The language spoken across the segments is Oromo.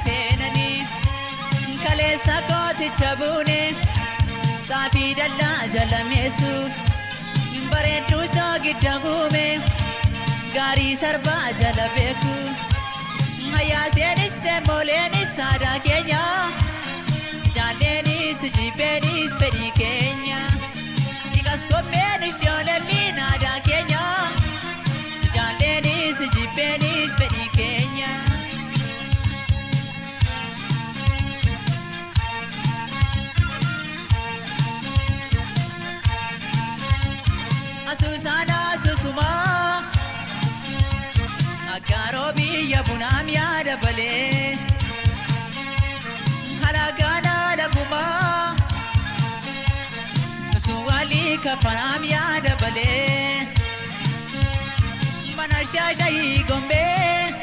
seenani kaleessa kooticha buune xaafii dallaa jalameessu bareedduu soo gidda guume gaarii sarbaa jala beeku hayyaa seenis seemoleenis aadaa keenya jaaleenis jibbeenis fedhii keenya dhiqas kommeenis yoolelliin aadaa keenya jaaleenis jibbeenis fedhii keenya asuusaana asuusuma akkaaroo biyya bunaam yaada balee halagaana lagumaa nutu walii kafanaam yaada balee mana shaashayii gombee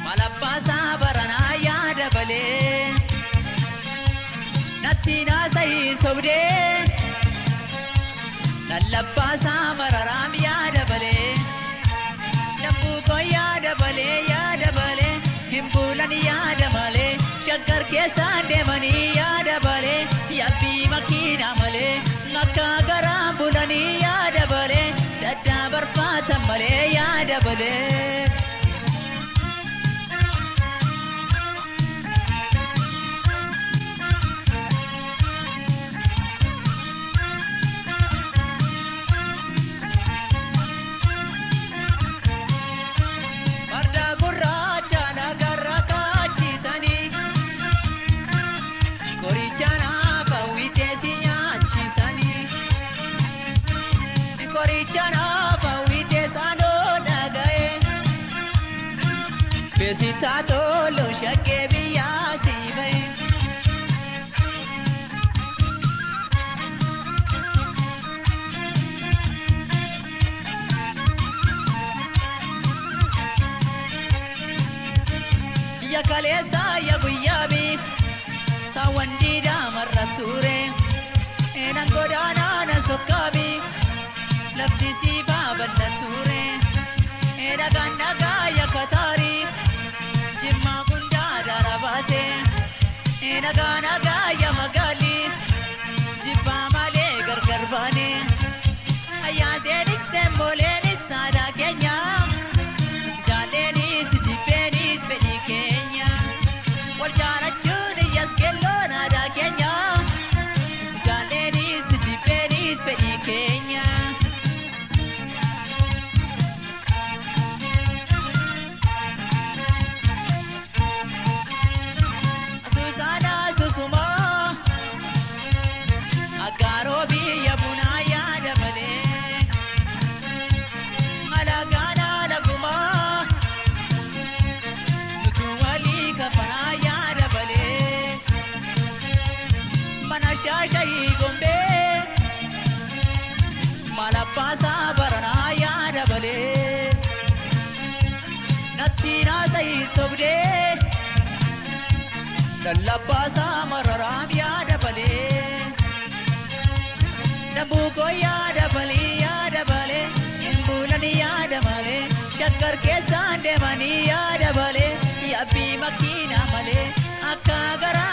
malabbaasaa baranaa yaada balee natti naasayii sobdee lallabbaasaa mararaam yaada balee nambuukoo yaada balee himbuulan yaada malee shakkar keessaan deemanii yaada balee yabbii makiinaa malee akka garaan bulanii yaada balee daddaa barbaatan malee yaada balee Besitato lo shakke biya sibai ya kalesa ya guyabi sawandi da marrature enan godana na sokabi lafti sifa ballature era naga ya katari naga ya magali jibba male gargar bane ayya zedis sembolenis sada kenya sijalenis jibbenis fedhi kenya wal jaarachuun yaskello nada kenya sijalenis jibbenis fedhi kenya shaashayii gombee malabbaasaa baranaa yaada balee natti naasayii sobdee lallabbaasaa mararaam yaada balee nambuukoo yaada balee himbuulan yaada malee shakkar keessaan deemanii yaada balee yabbii makiinaa malee akka garaa